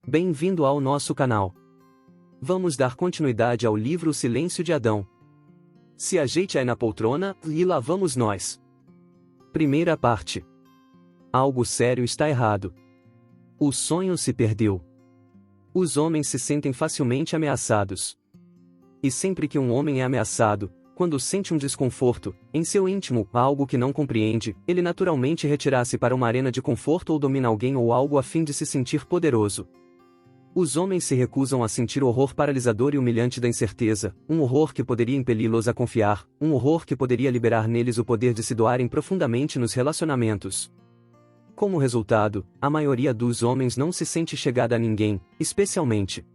Bem-vindo ao nosso canal. Vamos dar continuidade ao livro O Silêncio de Adão. Se ajeite aí na poltrona, e lá vamos nós. Primeira parte. Algo sério está errado. O sonho se perdeu. Os homens se sentem facilmente ameaçados. E sempre que um homem é ameaçado, quando sente um desconforto, em seu íntimo, algo que não compreende, ele naturalmente retira-se para uma arena de conforto ou domina alguém ou algo a fim de se sentir poderoso. Os homens se recusam a sentir o horror paralisador e humilhante da incerteza, um horror que poderia impeli-los a confiar, um horror que poderia liberar neles o poder de se doarem profundamente nos relacionamentos. Como resultado, a maioria dos homens não se sente chegada a ninguém, especialmente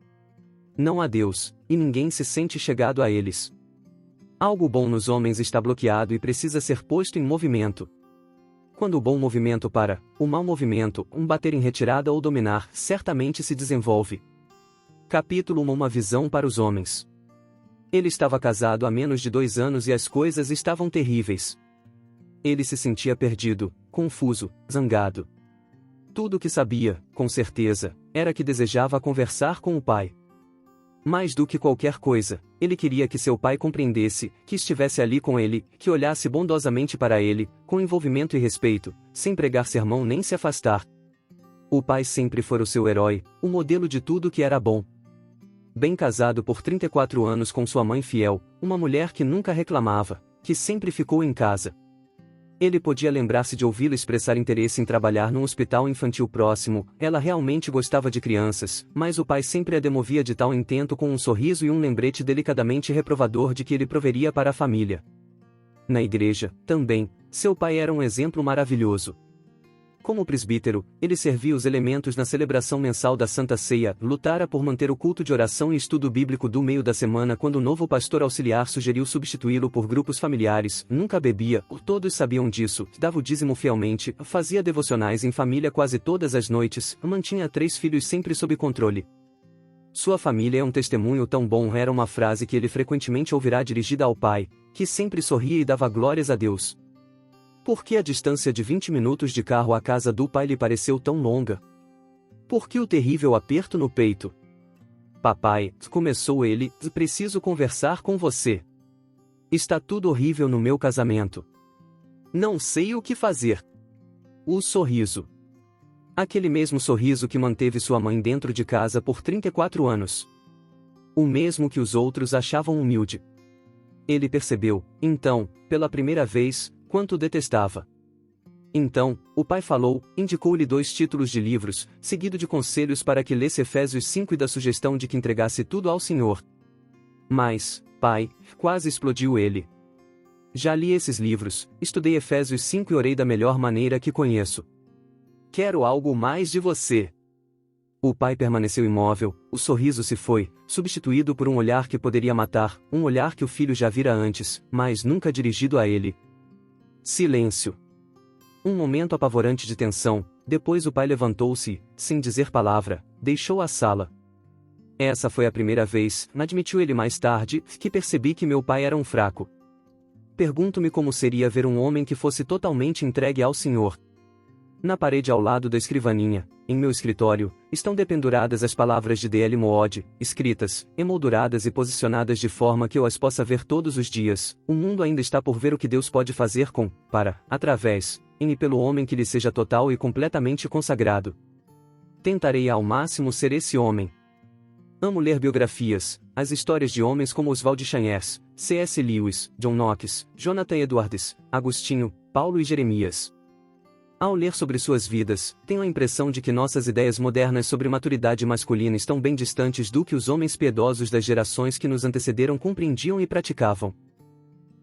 não a Deus, e ninguém se sente chegado a eles. Algo bom nos homens está bloqueado e precisa ser posto em movimento. Quando o bom movimento para, o mau movimento, um bater em retirada ou dominar, certamente se desenvolve. Capítulo 1. Uma visão para os homens. Ele estava casado há menos de 2 anos e as coisas estavam terríveis. Ele se sentia perdido, confuso, zangado. Tudo o que sabia, com certeza, era que desejava conversar com o pai. Mais do que qualquer coisa, ele queria que seu pai compreendesse, que estivesse ali com ele, que olhasse bondosamente para ele, com envolvimento e respeito, sem pregar sermão nem se afastar. O pai sempre fora o seu herói, o modelo de tudo que era bom. Bem casado por 34 anos com sua mãe fiel, uma mulher que nunca reclamava, que sempre ficou em casa. Ele podia lembrar-se de ouvi-la expressar interesse em trabalhar num hospital infantil próximo, ela realmente gostava de crianças, mas o pai sempre a demovia de tal intento com um sorriso e um lembrete delicadamente reprovador de que ele proveria para a família. Na igreja, também, seu pai era um exemplo maravilhoso. Como presbítero, ele servia os elementos na celebração mensal da Santa Ceia, lutara por manter o culto de oração e estudo bíblico do meio da semana quando o novo pastor auxiliar sugeriu substituí-lo por grupos familiares, nunca bebia, todos sabiam disso, dava o dízimo fielmente, fazia devocionais em família quase todas as noites, mantinha 3 filhos sempre sob controle. Sua família é um testemunho tão bom era uma frase que ele frequentemente ouvirá dirigida ao pai, que sempre sorria e dava glórias a Deus. Por que a distância de 20 minutos de carro à casa do pai lhe pareceu tão longa? Por que o terrível aperto no peito? Papai, começou ele, preciso conversar com você. Está tudo horrível no meu casamento. Não sei o que fazer. O sorriso. Aquele mesmo sorriso que manteve sua mãe dentro de casa por 34 anos. O mesmo que os outros achavam humilde. Ele percebeu, então, pela primeira vez, quanto detestava. Então, o pai falou, indicou-lhe 2 títulos de livros, seguido de conselhos para que lesse Efésios 5 e da sugestão de que entregasse tudo ao Senhor. Mas, pai, quase explodiu ele. Já li esses livros, estudei Efésios 5 e orei da melhor maneira que conheço. Quero algo mais de você. O pai permaneceu imóvel, o sorriso se foi, substituído por um olhar que poderia matar, um olhar que o filho já vira antes, mas nunca dirigido a ele. Silêncio. Um momento apavorante de tensão, depois o pai levantou-se, sem dizer palavra, deixou a sala. Essa foi a primeira vez, admitiu ele mais tarde, que percebi que meu pai era um fraco. Pergunto-me como seria ver um homem que fosse totalmente entregue ao Senhor. Na parede ao lado da escrivaninha, em meu escritório, estão dependuradas as palavras de D.L. Moody, escritas, emolduradas e posicionadas de forma que eu as possa ver todos os dias. O mundo ainda está por ver o que Deus pode fazer com, para, através, em e pelo homem que lhe seja total e completamente consagrado. Tentarei ao máximo ser esse homem. Amo ler biografias, as histórias de homens como Oswald Chambers, C.S. Lewis, John Knox, Jonathan Edwards, Agostinho, Paulo e Jeremias. Ao ler sobre suas vidas, tenho a impressão de que nossas ideias modernas sobre maturidade masculina estão bem distantes do que os homens piedosos das gerações que nos antecederam compreendiam e praticavam.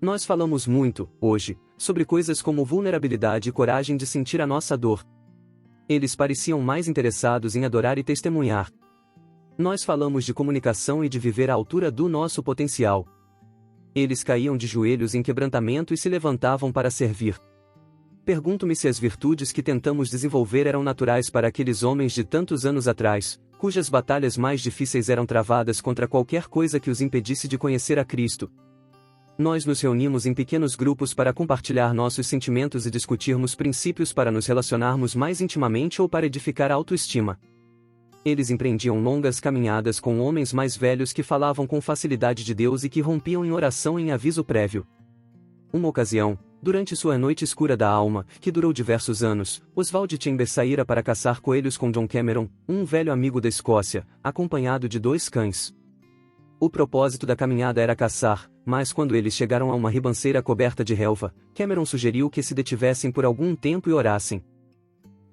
Nós falamos muito, hoje, sobre coisas como vulnerabilidade e coragem de sentir a nossa dor. Eles pareciam mais interessados em adorar e testemunhar. Nós falamos de comunicação e de viver à altura do nosso potencial. Eles caíam de joelhos em quebrantamento e se levantavam para servir. Pergunto-me se as virtudes que tentamos desenvolver eram naturais para aqueles homens de tantos anos atrás, cujas batalhas mais difíceis eram travadas contra qualquer coisa que os impedisse de conhecer a Cristo. Nós nos reunimos em pequenos grupos para compartilhar nossos sentimentos e discutirmos princípios para nos relacionarmos mais intimamente ou para edificar a autoestima. Eles empreendiam longas caminhadas com homens mais velhos que falavam com facilidade de Deus e que rompiam em oração em aviso prévio. Uma ocasião, durante sua noite escura da alma, que durou diversos anos, Oswald Chambers saíra para caçar coelhos com John Cameron, um velho amigo da Escócia, acompanhado de 2 cães. O propósito da caminhada era caçar, mas quando eles chegaram a uma ribanceira coberta de relva, Cameron sugeriu que se detivessem por algum tempo e orassem.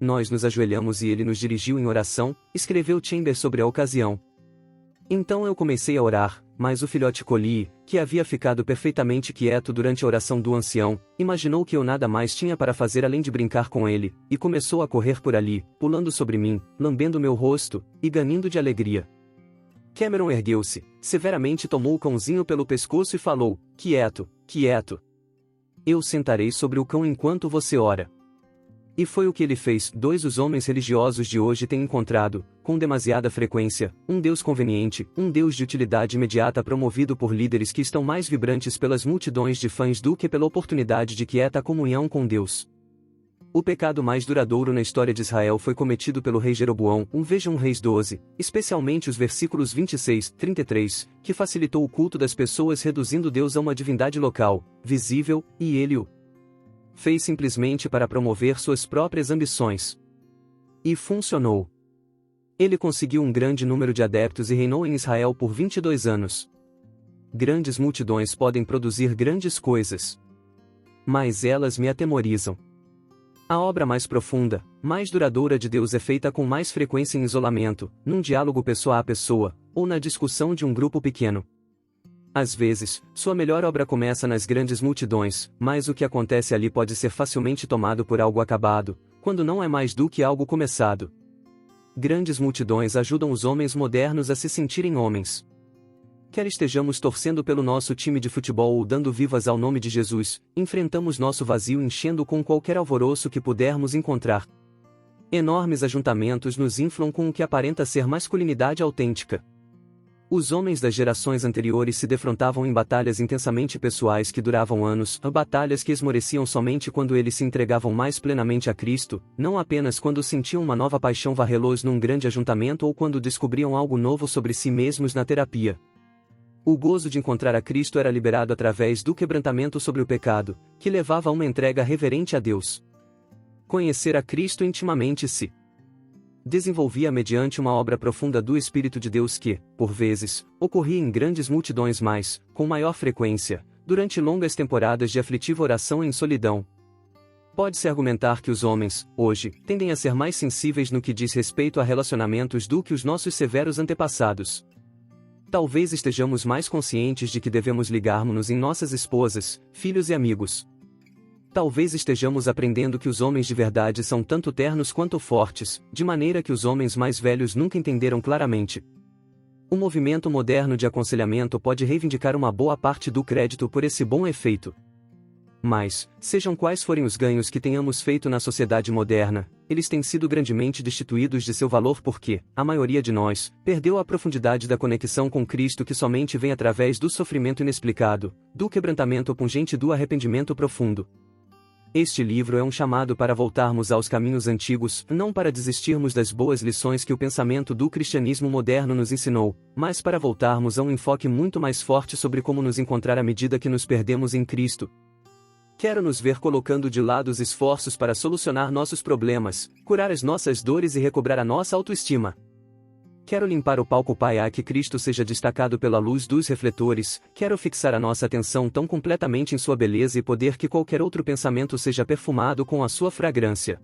Nós nos ajoelhamos e ele nos dirigiu em oração, escreveu Chambers sobre a ocasião. Então eu comecei a orar, mas o filhote Collie, que havia ficado perfeitamente quieto durante a oração do ancião, imaginou que eu nada mais tinha para fazer além de brincar com ele, e começou a correr por ali, pulando sobre mim, lambendo meu rosto, e ganindo de alegria. Cameron ergueu-se, severamente tomou o cãozinho pelo pescoço e falou: "Quieto, quieto. Eu sentarei sobre o cão enquanto você ora." E foi o que ele fez. Os homens religiosos de hoje têm encontrado, com demasiada frequência, um Deus conveniente, um Deus de utilidade imediata promovido por líderes que estão mais vibrantes pelas multidões de fãs do que pela oportunidade de quieta comunhão com Deus. O pecado mais duradouro na história de Israel foi cometido pelo rei Jeroboão, vejam Reis 12, especialmente os versículos 26, 33, que facilitou o culto das pessoas reduzindo Deus a uma divindade local, visível, e ele o fez simplesmente para promover suas próprias ambições. E funcionou. Ele conseguiu um grande número de adeptos e reinou em Israel por 22 anos. Grandes multidões podem produzir grandes coisas. Mas elas me atemorizam. A obra mais profunda, mais duradoura de Deus é feita com mais frequência em isolamento, num diálogo pessoa a pessoa, ou na discussão de um grupo pequeno. Às vezes, sua melhor obra começa nas grandes multidões, mas o que acontece ali pode ser facilmente tomado por algo acabado, quando não é mais do que algo começado. Grandes multidões ajudam os homens modernos a se sentirem homens. Quer estejamos torcendo pelo nosso time de futebol ou dando vivas ao nome de Jesus, enfrentamos nosso vazio enchendo com qualquer alvoroço que pudermos encontrar. Enormes ajuntamentos nos inflam com o que aparenta ser masculinidade autêntica. Os homens das gerações anteriores se defrontavam em batalhas intensamente pessoais que duravam anos, batalhas que esmoreciam somente quando eles se entregavam mais plenamente a Cristo, não apenas quando sentiam uma nova paixão varrê-los num grande ajuntamento ou quando descobriam algo novo sobre si mesmos na terapia. O gozo de encontrar a Cristo era liberado através do quebrantamento sobre o pecado, que levava a uma entrega reverente a Deus. Conhecer a Cristo intimamente se desenvolvia mediante uma obra profunda do Espírito de Deus que, por vezes, ocorria em grandes multidões mas, com maior frequência, durante longas temporadas de aflitiva oração em solidão. Pode-se argumentar que os homens, hoje, tendem a ser mais sensíveis no que diz respeito a relacionamentos do que os nossos severos antepassados. Talvez estejamos mais conscientes de que devemos ligarmos-nos em nossas esposas, filhos e amigos. Talvez estejamos aprendendo que os homens de verdade são tanto ternos quanto fortes, de maneira que os homens mais velhos nunca entenderam claramente. O movimento moderno de aconselhamento pode reivindicar uma boa parte do crédito por esse bom efeito. Mas, sejam quais forem os ganhos que tenhamos feito na sociedade moderna, eles têm sido grandemente destituídos de seu valor porque, a maioria de nós, perdeu a profundidade da conexão com Cristo que somente vem através do sofrimento inexplicado, do quebrantamento pungente e do arrependimento profundo. Este livro é um chamado para voltarmos aos caminhos antigos, não para desistirmos das boas lições que o pensamento do cristianismo moderno nos ensinou, mas para voltarmos a um enfoque muito mais forte sobre como nos encontrar à medida que nos perdemos em Cristo. Quero nos ver colocando de lado os esforços para solucionar nossos problemas, curar as nossas dores e recobrar a nossa autoestima. Quero limpar o palco para que Cristo seja destacado pela luz dos refletores, quero fixar a nossa atenção tão completamente em sua beleza e poder que qualquer outro pensamento seja perfumado com a sua fragrância.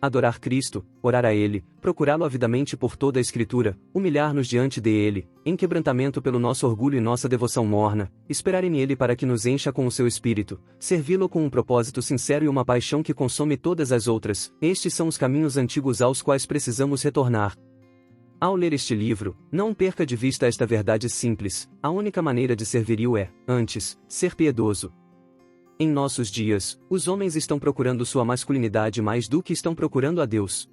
Adorar Cristo, orar a Ele, procurá-lo avidamente por toda a Escritura, humilhar-nos diante dele, em quebrantamento pelo nosso orgulho e nossa devoção morna, esperar em Ele para que nos encha com o seu Espírito, servi-lo com um propósito sincero e uma paixão que consome todas as outras, estes são os caminhos antigos aos quais precisamos retornar. Ao ler este livro, não perca de vista esta verdade simples: a única maneira de ser viril é, antes, ser piedoso. Em nossos dias, os homens estão procurando sua masculinidade mais do que estão procurando a Deus.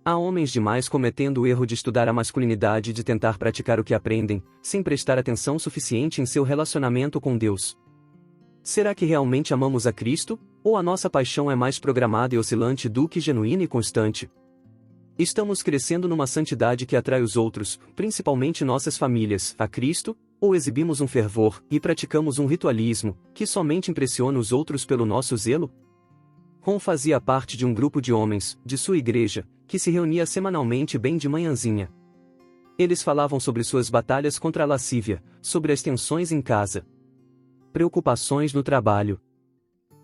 Há homens demais cometendo o erro de estudar a masculinidade e de tentar praticar o que aprendem, sem prestar atenção suficiente em seu relacionamento com Deus. Será que realmente amamos a Cristo, ou a nossa paixão é mais programada e oscilante do que genuína e constante? Estamos crescendo numa santidade que atrai os outros, principalmente nossas famílias, a Cristo? Ou exibimos um fervor, e praticamos um ritualismo, que somente impressiona os outros pelo nosso zelo? Ron fazia parte de um grupo de homens, de sua igreja, que se reunia semanalmente bem de manhãzinha. Eles falavam sobre suas batalhas contra a lascívia, sobre as tensões em casa, preocupações no trabalho.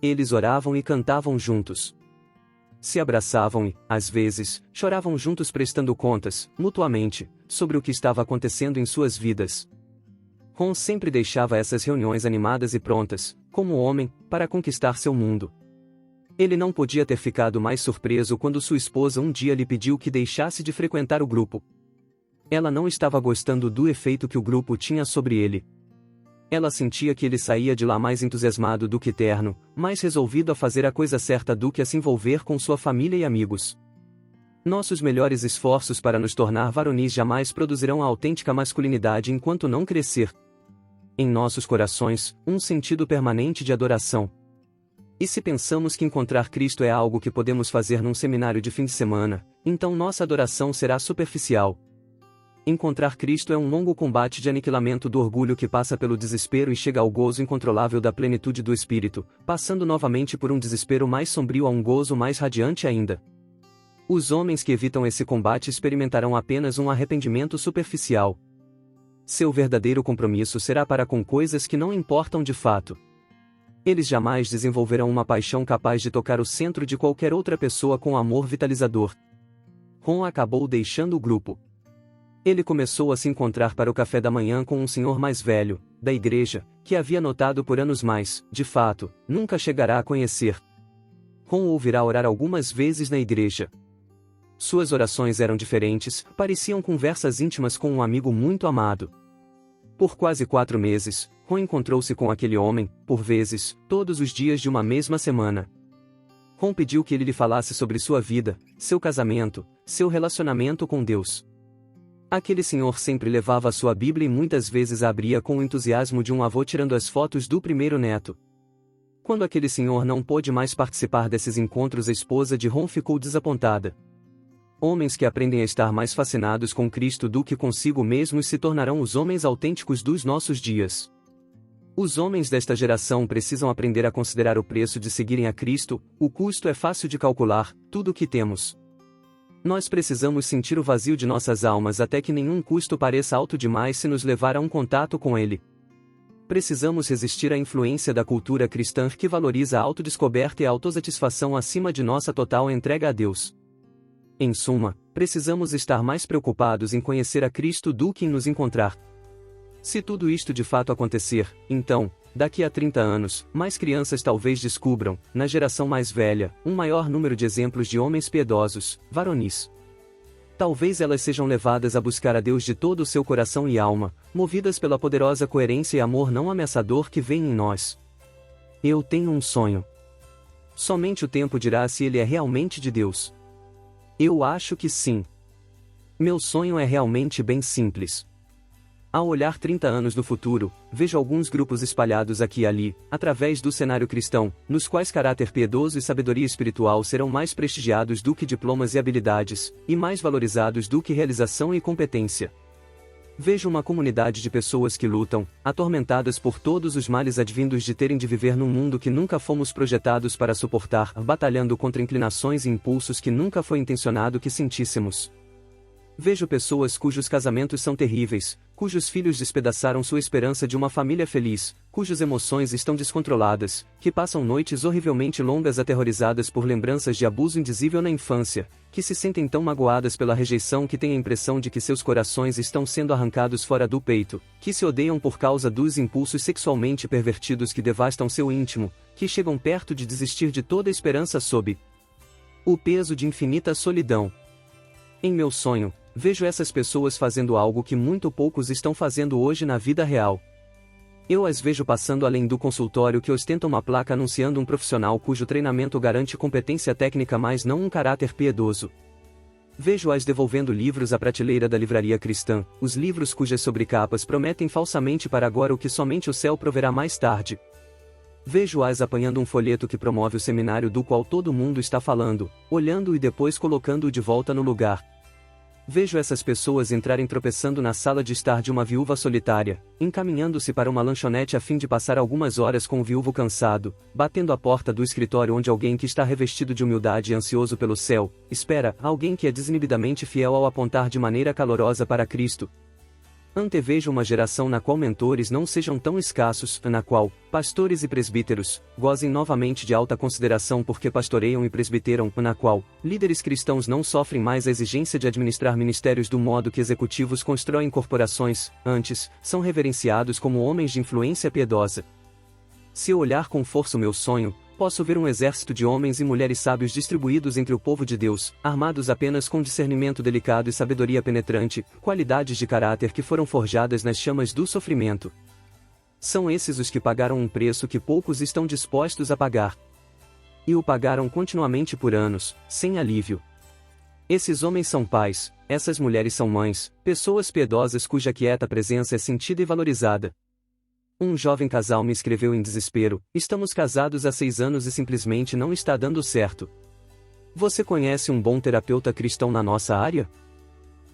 Eles oravam e cantavam juntos. Se abraçavam e, às vezes, choravam juntos prestando contas, mutuamente, sobre o que estava acontecendo em suas vidas. Ron sempre deixava essas reuniões animadas e prontas, como homem, para conquistar seu mundo. Ele não podia ter ficado mais surpreso quando sua esposa um dia lhe pediu que deixasse de frequentar o grupo. Ela não estava gostando do efeito que o grupo tinha sobre ele. Ela sentia que ele saía de lá mais entusiasmado do que terno, mais resolvido a fazer a coisa certa do que a se envolver com sua família e amigos. Nossos melhores esforços para nos tornar varonis jamais produzirão a autêntica masculinidade enquanto não crescer em nossos corações um sentido permanente de adoração. E se pensamos que encontrar Cristo é algo que podemos fazer num seminário de fim de semana, então nossa adoração será superficial. Encontrar Cristo é um longo combate de aniquilamento do orgulho que passa pelo desespero e chega ao gozo incontrolável da plenitude do Espírito, passando novamente por um desespero mais sombrio a um gozo mais radiante ainda. Os homens que evitam esse combate experimentarão apenas um arrependimento superficial. Seu verdadeiro compromisso será para com coisas que não importam de fato. Eles jamais desenvolverão uma paixão capaz de tocar o centro de qualquer outra pessoa com amor vitalizador. Ron acabou deixando o grupo. Ele começou a se encontrar para o café da manhã com um senhor mais velho, da igreja, que havia notado por anos mais, de fato, nunca chegará a conhecer. Ron o ouvirá orar algumas vezes na igreja. Suas orações eram diferentes, pareciam conversas íntimas com um amigo muito amado. Por quase 4 meses, Ron encontrou-se com aquele homem, por vezes, todos os dias de uma mesma semana. Ron pediu que ele lhe falasse sobre sua vida, seu casamento, seu relacionamento com Deus. Aquele senhor sempre levava a sua Bíblia e muitas vezes a abria com o entusiasmo de um avô tirando as fotos do primeiro neto. Quando aquele senhor não pôde mais participar desses encontros, a esposa de Ron ficou desapontada. Homens que aprendem a estar mais fascinados com Cristo do que consigo mesmos se tornarão os homens autênticos dos nossos dias. Os homens desta geração precisam aprender a considerar o preço de seguirem a Cristo, o custo é fácil de calcular, tudo o que temos. Nós precisamos sentir o vazio de nossas almas até que nenhum custo pareça alto demais se nos levar a um contato com Ele. Precisamos resistir à influência da cultura cristã que valoriza a autodescoberta e a autossatisfação acima de nossa total entrega a Deus. Em suma, precisamos estar mais preocupados em conhecer a Cristo do que em nos encontrar. Se tudo isto de fato acontecer, então, daqui a 30 anos, mais crianças talvez descubram, na geração mais velha, um maior número de exemplos de homens piedosos, varonis. Talvez elas sejam levadas a buscar a Deus de todo o seu coração e alma, movidas pela poderosa coerência e amor não ameaçador que vem em nós. Eu tenho um sonho. Somente o tempo dirá se ele é realmente de Deus. Eu acho que sim. Meu sonho é realmente bem simples. Ao olhar 30 anos no futuro, vejo alguns grupos espalhados aqui e ali, através do cenário cristão, nos quais caráter piedoso e sabedoria espiritual serão mais prestigiados do que diplomas e habilidades, e mais valorizados do que realização e competência. Vejo uma comunidade de pessoas que lutam, atormentadas por todos os males advindos de terem de viver num mundo que nunca fomos projetados para suportar, batalhando contra inclinações e impulsos que nunca foi intencionado que sentíssemos. Vejo pessoas cujos casamentos são terríveis, cujos filhos despedaçaram sua esperança de uma família feliz, cujas emoções estão descontroladas, que passam noites horrivelmente longas aterrorizadas por lembranças de abuso indizível na infância, que se sentem tão magoadas pela rejeição que têm a impressão de que seus corações estão sendo arrancados fora do peito, que se odeiam por causa dos impulsos sexualmente pervertidos que devastam seu íntimo, que chegam perto de desistir de toda esperança sob o peso de infinita solidão. Em meu sonho, vejo essas pessoas fazendo algo que muito poucos estão fazendo hoje na vida real. Eu as vejo passando além do consultório que ostenta uma placa anunciando um profissional cujo treinamento garante competência técnica mas não um caráter piedoso. Vejo-as devolvendo livros à prateleira da livraria cristã, os livros cujas sobrecapas prometem falsamente para agora o que somente o céu proverá mais tarde. Vejo-as apanhando um folheto que promove o seminário do qual todo mundo está falando, olhando e depois colocando-o de volta no lugar. Vejo essas pessoas entrarem tropeçando na sala de estar de uma viúva solitária, encaminhando-se para uma lanchonete a fim de passar algumas horas com o viúvo cansado, batendo a porta do escritório onde alguém que está revestido de humildade e ansioso pelo céu, espera, alguém que é desinibidamente fiel ao apontar de maneira calorosa para Cristo. Antevejo uma geração na qual mentores não sejam tão escassos, na qual, pastores e presbíteros, gozem novamente de alta consideração porque pastoreiam e presbiteram, na qual, líderes cristãos não sofrem mais a exigência de administrar ministérios do modo que executivos constroem corporações, antes, são reverenciados como homens de influência piedosa. Se eu olhar com força o meu sonho, posso ver um exército de homens e mulheres sábios distribuídos entre o povo de Deus, armados apenas com discernimento delicado e sabedoria penetrante, qualidades de caráter que foram forjadas nas chamas do sofrimento. São esses os que pagaram um preço que poucos estão dispostos a pagar. E o pagaram continuamente por anos, sem alívio. Esses homens são pais, essas mulheres são mães, pessoas piedosas cuja quieta presença é sentida e valorizada. Um jovem casal me escreveu em desespero: estamos casados há 6 anos e simplesmente não está dando certo. Você conhece um bom terapeuta cristão na nossa área?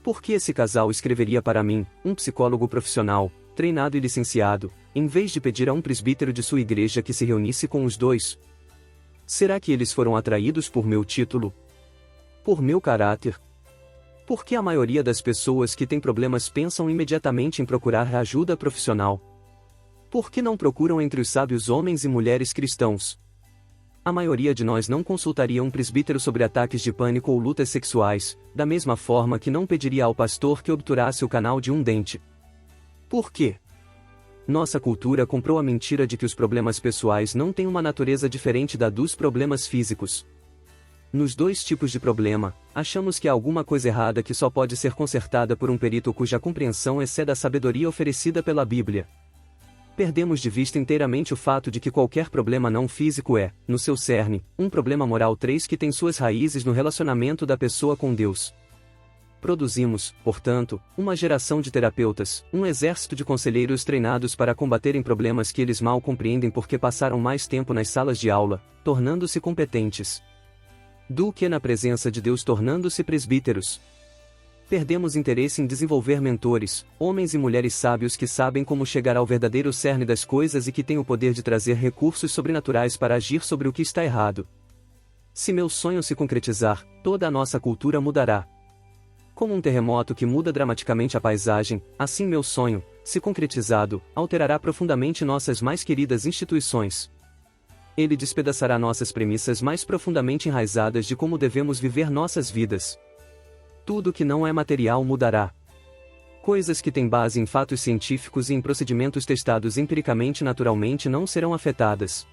Por que esse casal escreveria para mim, um psicólogo profissional, treinado e licenciado, em vez de pedir a um presbítero de sua igreja que se reunisse com os dois? Será que eles foram atraídos por meu título? Por meu caráter? Por que a maioria das pessoas que têm problemas pensam imediatamente em procurar ajuda profissional? Por que não procuram entre os sábios homens e mulheres cristãos? A maioria de nós não consultaria um presbítero sobre ataques de pânico ou lutas sexuais, da mesma forma que não pediria ao pastor que obturasse o canal de um dente. Por quê? Nossa cultura comprou a mentira de que os problemas pessoais não têm uma natureza diferente da dos problemas físicos. Nos 2 tipos de problema, achamos que há alguma coisa errada que só pode ser consertada por um perito cuja compreensão excede a sabedoria oferecida pela Bíblia. Perdemos de vista inteiramente o fato de que qualquer problema não físico é, no seu cerne, um problema moral 3 que tem suas raízes no relacionamento da pessoa com Deus. Produzimos, portanto, uma geração de terapeutas, um exército de conselheiros treinados para combaterem problemas que eles mal compreendem porque passaram mais tempo nas salas de aula, tornando-se competentes, do que na presença de Deus tornando-se presbíteros. Perdemos interesse em desenvolver mentores, homens e mulheres sábios que sabem como chegar ao verdadeiro cerne das coisas e que têm o poder de trazer recursos sobrenaturais para agir sobre o que está errado. Se meu sonho se concretizar, toda a nossa cultura mudará. Como um terremoto que muda dramaticamente a paisagem, assim meu sonho, se concretizado, alterará profundamente nossas mais queridas instituições. Ele despedaçará nossas premissas mais profundamente enraizadas de como devemos viver nossas vidas. Tudo que não é material mudará. Coisas que têm base em fatos científicos e em procedimentos testados empiricamente naturalmente não serão afetadas.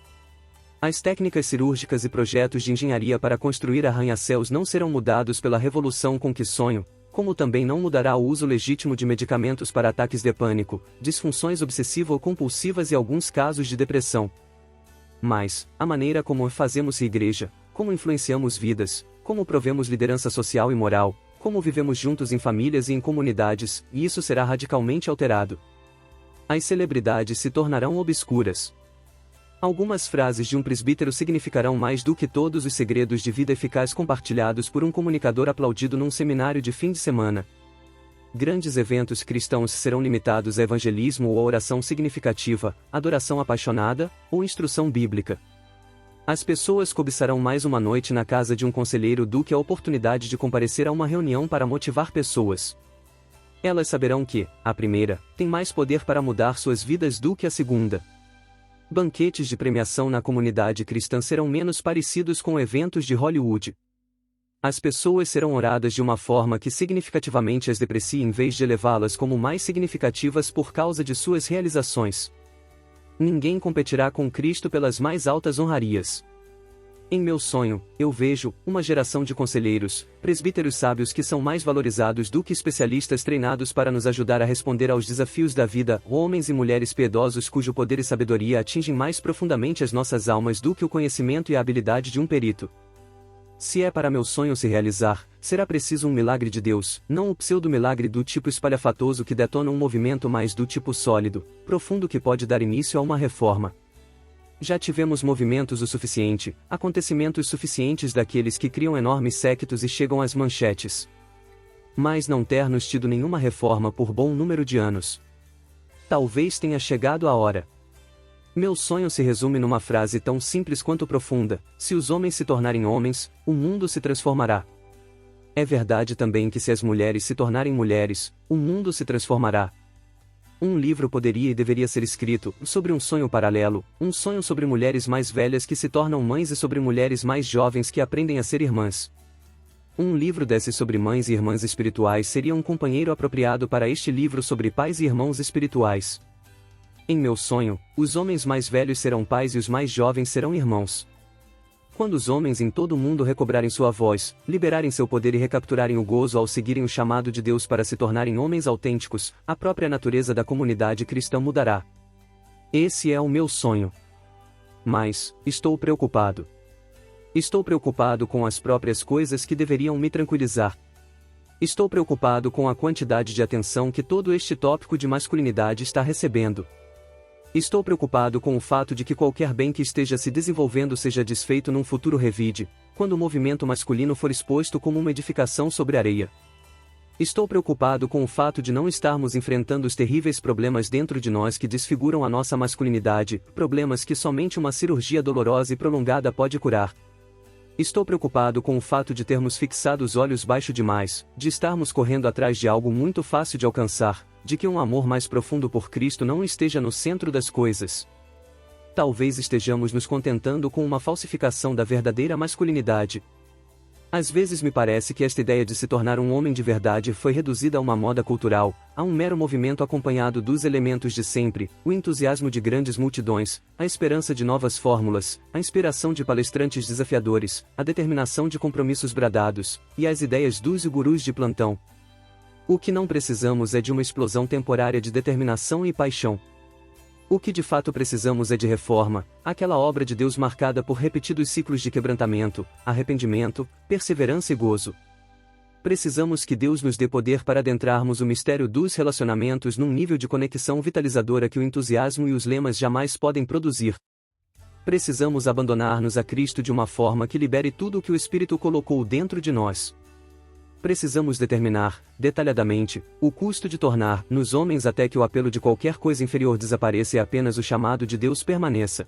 As técnicas cirúrgicas e projetos de engenharia para construir arranha-céus não serão mudados pela revolução com que sonho, como também não mudará o uso legítimo de medicamentos para ataques de pânico, disfunções obsessivo-compulsivas e alguns casos de depressão. Mas, a maneira como fazemos igreja, como influenciamos vidas, como provemos liderança social e moral, como vivemos juntos em famílias e em comunidades, e isso será radicalmente alterado. As celebridades se tornarão obscuras. Algumas frases de um presbítero significarão mais do que todos os segredos de vida eficaz compartilhados por um comunicador aplaudido num seminário de fim de semana. Grandes eventos cristãos serão limitados a evangelismo ou a oração significativa, adoração apaixonada, ou instrução bíblica. As pessoas cobiçarão mais uma noite na casa de um conselheiro do que a oportunidade de comparecer a uma reunião para motivar pessoas. Elas saberão que, a primeira, tem mais poder para mudar suas vidas do que a segunda. Banquetes de premiação na comunidade cristã serão menos parecidos com eventos de Hollywood. As pessoas serão oradas de uma forma que significativamente as deprecie em vez de elevá-las como mais significativas por causa de suas realizações. Ninguém competirá com Cristo pelas mais altas honrarias. Em meu sonho, eu vejo uma geração de conselheiros, presbíteros sábios que são mais valorizados do que especialistas treinados para nos ajudar a responder aos desafios da vida, homens e mulheres piedosos cujo poder e sabedoria atingem mais profundamente as nossas almas do que o conhecimento e a habilidade de um perito. Se é para meu sonho se realizar, será preciso um milagre de Deus, não o pseudo-milagre do tipo espalhafatoso que detona um movimento, mas do tipo sólido, profundo que pode dar início a uma reforma. Já tivemos movimentos o suficiente, acontecimentos suficientes daqueles que criam enormes séquitos e chegam às manchetes. Mas não termos tido nenhuma reforma por bom número de anos. Talvez tenha chegado a hora. Meu sonho se resume numa frase tão simples quanto profunda: se os homens se tornarem homens, o mundo se transformará. É verdade também que se as mulheres se tornarem mulheres, o mundo se transformará. Um livro poderia e deveria ser escrito sobre um sonho paralelo, um sonho sobre mulheres mais velhas que se tornam mães e sobre mulheres mais jovens que aprendem a ser irmãs. Um livro desses sobre mães e irmãs espirituais seria um companheiro apropriado para este livro sobre pais e irmãos espirituais. Em meu sonho, os homens mais velhos serão pais e os mais jovens serão irmãos. Quando os homens em todo o mundo recobrarem sua voz, liberarem seu poder e recapturarem o gozo ao seguirem o chamado de Deus para se tornarem homens autênticos, a própria natureza da comunidade cristã mudará. Esse é o meu sonho. Mas, estou preocupado. Estou preocupado com as próprias coisas que deveriam me tranquilizar. Estou preocupado com a quantidade de atenção que todo este tópico de masculinidade está recebendo. Estou preocupado com o fato de que qualquer bem que esteja se desenvolvendo seja desfeito num futuro revide, quando o movimento masculino for exposto como uma edificação sobre areia. Estou preocupado com o fato de não estarmos enfrentando os terríveis problemas dentro de nós que desfiguram a nossa masculinidade, problemas que somente uma cirurgia dolorosa e prolongada pode curar. Estou preocupado com o fato de termos fixado os olhos baixo demais, de estarmos correndo atrás de algo muito fácil de alcançar, de que um amor mais profundo por Cristo não esteja no centro das coisas. Talvez estejamos nos contentando com uma falsificação da verdadeira masculinidade. Às vezes me parece que esta ideia de se tornar um homem de verdade foi reduzida a uma moda cultural, a um mero movimento acompanhado dos elementos de sempre, o entusiasmo de grandes multidões, a esperança de novas fórmulas, a inspiração de palestrantes desafiadores, a determinação de compromissos bradados, e as ideias dos gurus de plantão. O que não precisamos é de uma explosão temporária de determinação e paixão. O que de fato precisamos é de reforma, aquela obra de Deus marcada por repetidos ciclos de quebrantamento, arrependimento, perseverança e gozo. Precisamos que Deus nos dê poder para adentrarmos o mistério dos relacionamentos num nível de conexão vitalizadora que o entusiasmo e os lemas jamais podem produzir. Precisamos abandonar-nos a Cristo de uma forma que libere tudo o que o Espírito colocou dentro de nós. Precisamos determinar, detalhadamente, o custo de tornar-nos homens até que o apelo de qualquer coisa inferior desapareça e apenas o chamado de Deus permaneça.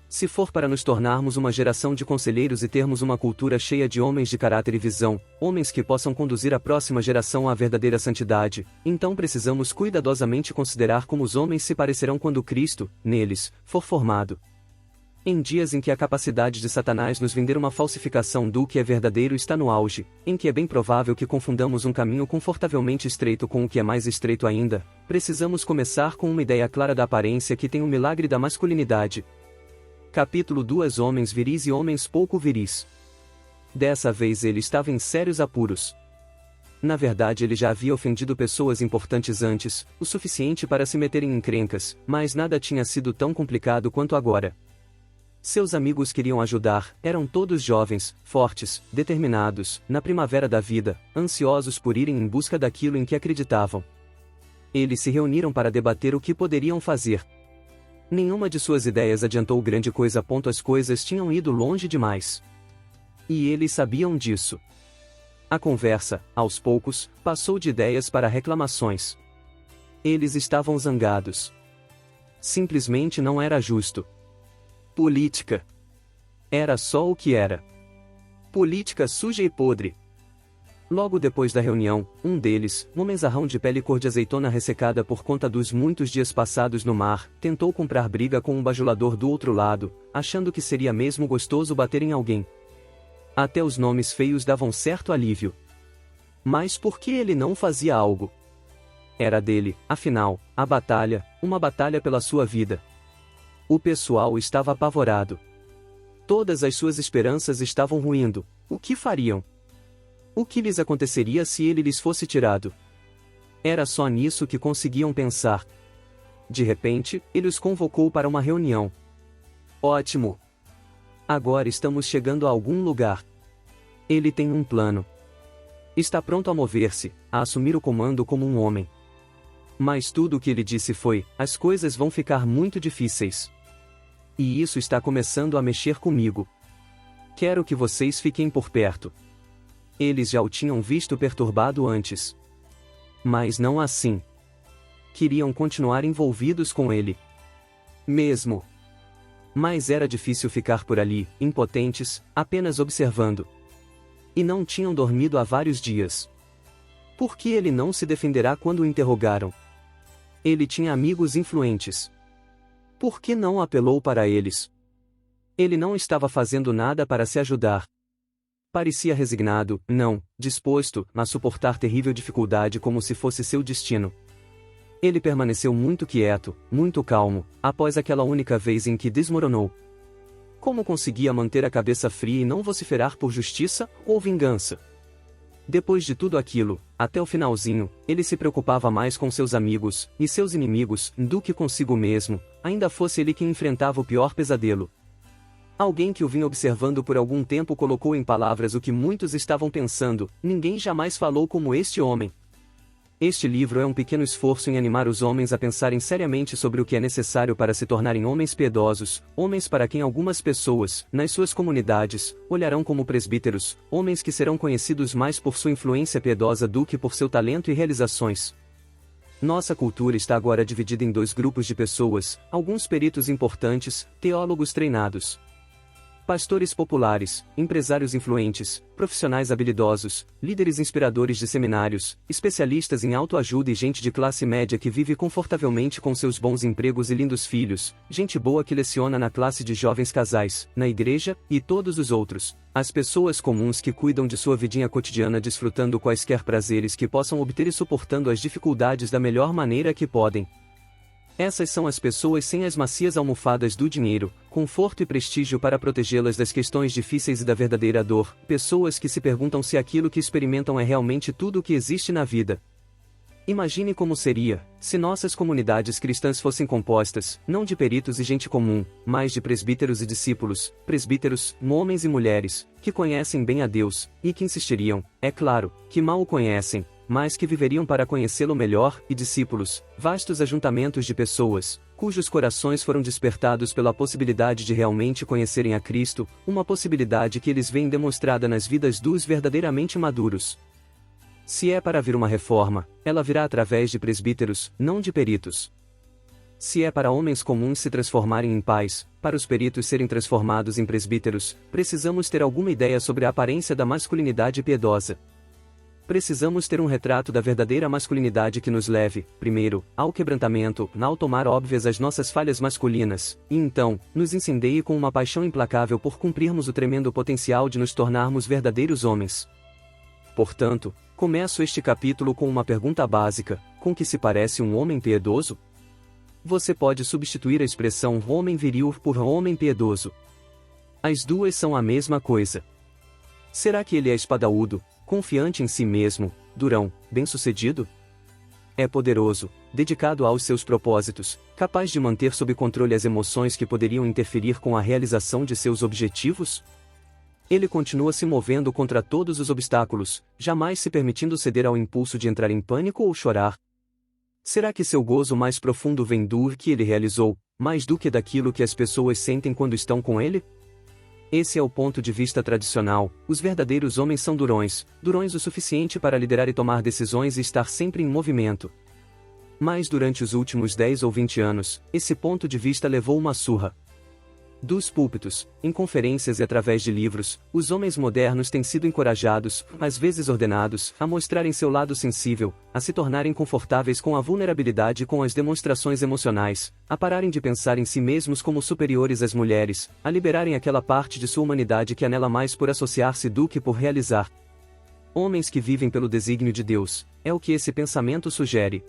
Se for para nos tornarmos uma geração de conselheiros e termos uma cultura cheia de homens de caráter e visão, homens que possam conduzir a próxima geração à verdadeira santidade, então precisamos cuidadosamente considerar como os homens se parecerão quando Cristo, neles, for formado. Em dias em que a capacidade de Satanás nos vender uma falsificação do que é verdadeiro está no auge, em que é bem provável que confundamos um caminho confortavelmente estreito com o que é mais estreito ainda, precisamos começar com uma ideia clara da aparência que tem o milagre da masculinidade. Capítulo 2 Homens viris e homens pouco viris. Dessa vez ele estava em sérios apuros. Na verdade ele já havia ofendido pessoas importantes antes, o suficiente para se meterem em encrencas, mas nada tinha sido tão complicado quanto agora. Seus amigos queriam ajudar, eram todos jovens, fortes, determinados, na primavera da vida, ansiosos por irem em busca daquilo em que acreditavam. Eles se reuniram para debater o que poderiam fazer. Nenhuma de suas ideias adiantou grande coisa. As coisas tinham ido longe demais. E eles sabiam disso. A conversa, aos poucos, passou de ideias para reclamações. Eles estavam zangados. Simplesmente não era justo. Política. Era só o que era. Política suja e podre. Logo depois da reunião, um deles, um homenzarrão de pele cor de azeitona ressecada por conta dos muitos dias passados no mar, tentou comprar briga com um bajulador do outro lado, achando que seria mesmo gostoso bater em alguém. Até os nomes feios davam certo alívio. Mas por que ele não fazia algo? Era dele, afinal, a batalha, uma batalha pela sua vida. O pessoal estava apavorado. Todas as suas esperanças estavam ruindo. O que fariam? O que lhes aconteceria se ele lhes fosse tirado? Era só nisso que conseguiam pensar. De repente, ele os convocou para uma reunião. Ótimo! Agora estamos chegando a algum lugar. Ele tem um plano. Está pronto a mover-se, a assumir o comando como um homem. Mas tudo o que ele disse foi: as coisas vão ficar muito difíceis. E isso está começando a mexer comigo. Quero que vocês fiquem por perto. Eles já o tinham visto perturbado antes. Mas não assim. Queriam continuar envolvidos com ele. Mesmo. Mas era difícil ficar por ali, impotentes, apenas observando. E não tinham dormido há vários dias. Por que ele não se defenderá quando o interrogaram? Ele tinha amigos influentes. Por que não apelou para eles? Ele não estava fazendo nada para se ajudar. Parecia resignado, não, disposto a suportar terrível dificuldade como se fosse seu destino. Ele permaneceu muito quieto, muito calmo, após aquela única vez em que desmoronou. Como conseguia manter a cabeça fria e não vociferar por justiça ou vingança? Depois de tudo aquilo, até o finalzinho, ele se preocupava mais com seus amigos e seus inimigos do que consigo mesmo, ainda fosse ele quem enfrentava o pior pesadelo. Alguém que o vinha observando por algum tempo colocou em palavras o que muitos estavam pensando: ninguém jamais falou como este homem. Este livro é um pequeno esforço em animar os homens a pensarem seriamente sobre o que é necessário para se tornarem homens piedosos, homens para quem algumas pessoas, nas suas comunidades, olharão como presbíteros, homens que serão conhecidos mais por sua influência piedosa do que por seu talento e realizações. Nossa cultura está agora dividida em dois grupos de pessoas, alguns peritos importantes, teólogos treinados, pastores populares, empresários influentes, profissionais habilidosos, líderes inspiradores de seminários, especialistas em autoajuda e gente de classe média que vive confortavelmente com seus bons empregos e lindos filhos, gente boa que leciona na classe de jovens casais, na igreja, e todos os outros, as pessoas comuns que cuidam de sua vidinha cotidiana desfrutando quaisquer prazeres que possam obter e suportando as dificuldades da melhor maneira que podem. Essas são as pessoas sem as macias almofadas do dinheiro, conforto e prestígio para protegê-las das questões difíceis e da verdadeira dor, pessoas que se perguntam se aquilo que experimentam é realmente tudo o que existe na vida. Imagine como seria, se nossas comunidades cristãs fossem compostas, não de peritos e gente comum, mas de presbíteros e discípulos, presbíteros, homens e mulheres, que conhecem bem a Deus, e que insistiriam, é claro, que mal o conhecem, mas que viveriam para conhecê-lo melhor, e discípulos, vastos ajuntamentos de pessoas, cujos corações foram despertados pela possibilidade de realmente conhecerem a Cristo, uma possibilidade que eles veem demonstrada nas vidas dos verdadeiramente maduros. Se é para vir uma reforma, ela virá através de presbíteros, não de peritos. Se é para homens comuns se transformarem em pais, para os peritos serem transformados em presbíteros, precisamos ter alguma ideia sobre a aparência da masculinidade piedosa. Precisamos ter um retrato da verdadeira masculinidade que nos leve, primeiro, ao quebrantamento, ao tomar óbvias as nossas falhas masculinas, e então, nos incendeie com uma paixão implacável por cumprirmos o tremendo potencial de nos tornarmos verdadeiros homens. Portanto, começo este capítulo com uma pergunta básica: com que se parece um homem piedoso? Você pode substituir a expressão homem viril por homem piedoso. As duas são a mesma coisa. Será que ele é espadaúdo, confiante em si mesmo, durão, bem-sucedido? É poderoso, dedicado aos seus propósitos, capaz de manter sob controle as emoções que poderiam interferir com a realização de seus objetivos? Ele continua se movendo contra todos os obstáculos, jamais se permitindo ceder ao impulso de entrar em pânico ou chorar. Será que seu gozo mais profundo vem do que ele realizou, mais do que daquilo que as pessoas sentem quando estão com ele? Esse é o ponto de vista tradicional: os verdadeiros homens são durões, durões o suficiente para liderar e tomar decisões e estar sempre em movimento. Mas durante os últimos 10 ou 20 anos, esse ponto de vista levou uma surra. Dos púlpitos, em conferências e através de livros, os homens modernos têm sido encorajados, às vezes ordenados, a mostrarem seu lado sensível, a se tornarem confortáveis com a vulnerabilidade e com as demonstrações emocionais, a pararem de pensar em si mesmos como superiores às mulheres, a liberarem aquela parte de sua humanidade que anela mais por associar-se do que por realizar. Homens que vivem pelo desígnio de Deus, é o que esse pensamento sugere.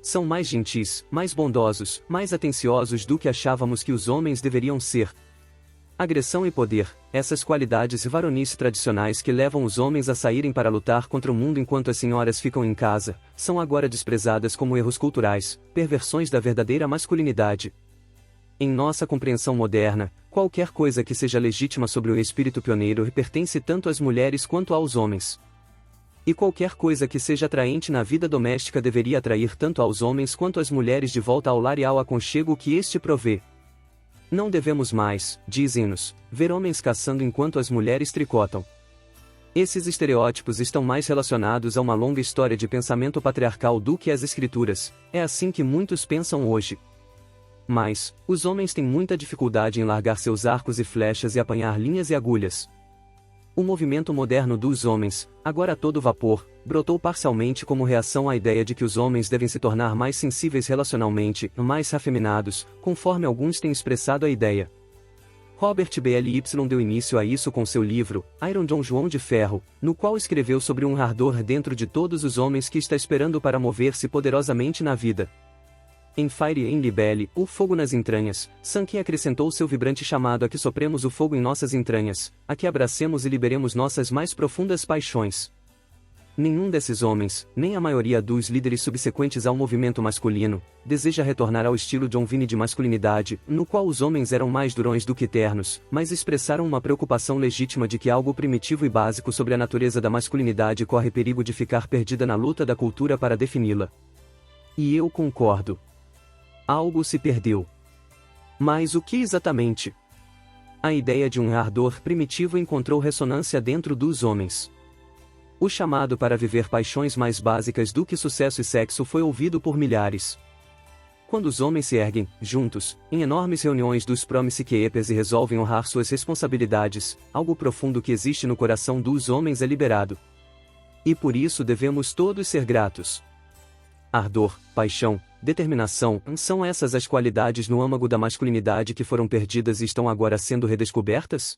São mais gentis, mais bondosos, mais atenciosos do que achávamos que os homens deveriam ser. Agressão e poder, essas qualidades varonis tradicionais que levam os homens a saírem para lutar contra o mundo enquanto as senhoras ficam em casa, são agora desprezadas como erros culturais, perversões da verdadeira masculinidade. Em nossa compreensão moderna, qualquer coisa que seja legítima sobre o espírito pioneiro pertence tanto às mulheres quanto aos homens. E qualquer coisa que seja atraente na vida doméstica deveria atrair tanto aos homens quanto às mulheres de volta ao lar e ao aconchego que este provê. Não devemos mais, dizem-nos, ver homens caçando enquanto as mulheres tricotam. Esses estereótipos estão mais relacionados a uma longa história de pensamento patriarcal do que às escrituras, é assim que muitos pensam hoje. Mas, os homens têm muita dificuldade em largar seus arcos e flechas e apanhar linhas e agulhas. O movimento moderno dos homens, agora a todo vapor, brotou parcialmente como reação à ideia de que os homens devem se tornar mais sensíveis relacionalmente, mais afeminados, conforme alguns têm expressado a ideia. Robert Bly deu início a isso com seu livro, Iron John João de Ferro, no qual escreveu sobre um ardor dentro de todos os homens que está esperando para mover-se poderosamente na vida. Em Fire in Libelle, o fogo nas entranhas, Sankey acrescentou seu vibrante chamado a que sopremos o fogo em nossas entranhas, a que abracemos e liberemos nossas mais profundas paixões. Nenhum desses homens, nem a maioria dos líderes subsequentes ao movimento masculino, deseja retornar ao estilo John Vine de masculinidade, no qual os homens eram mais durões do que ternos, mas expressaram uma preocupação legítima de que algo primitivo e básico sobre a natureza da masculinidade corre perigo de ficar perdida na luta da cultura para defini-la. E eu concordo. Algo se perdeu. Mas o que exatamente? A ideia de um ardor primitivo encontrou ressonância dentro dos homens. O chamado para viver paixões mais básicas do que sucesso e sexo foi ouvido por milhares. Quando os homens se erguem, juntos, em enormes reuniões dos Promise Keepers e resolvem honrar suas responsabilidades, algo profundo que existe no coração dos homens é liberado. E por isso devemos todos ser gratos. Ardor, paixão, determinação, são essas as qualidades no âmago da masculinidade que foram perdidas e estão agora sendo redescobertas?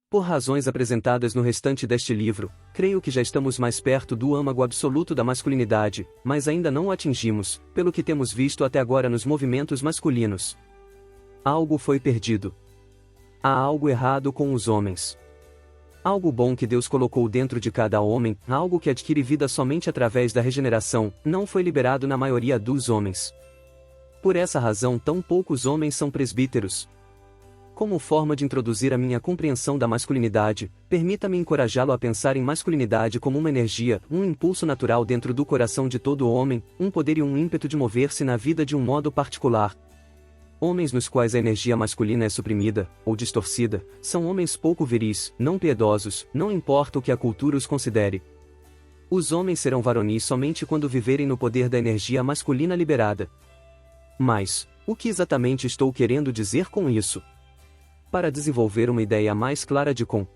Por razões apresentadas no restante deste livro, creio que já estamos mais perto do âmago absoluto da masculinidade, mas ainda não o atingimos, pelo que temos visto até agora nos movimentos masculinos. Algo foi perdido. Há algo errado com os homens. Algo bom que Deus colocou dentro de cada homem, algo que adquire vida somente através da regeneração, não foi liberado na maioria dos homens. Por essa razão tão poucos homens são presbíteros. Como forma de introduzir a minha compreensão da masculinidade, permita-me encorajá-lo a pensar em masculinidade como uma energia, um impulso natural dentro do coração de todo homem, um poder e um ímpeto de mover-se na vida de um modo particular. Homens nos quais a energia masculina é suprimida, ou distorcida, são homens pouco viris, não piedosos, não importa o que a cultura os considere. Os homens serão varonis somente quando viverem no poder da energia masculina liberada. Mas, o que exatamente estou querendo dizer com isso? Para desenvolver uma ideia mais clara de com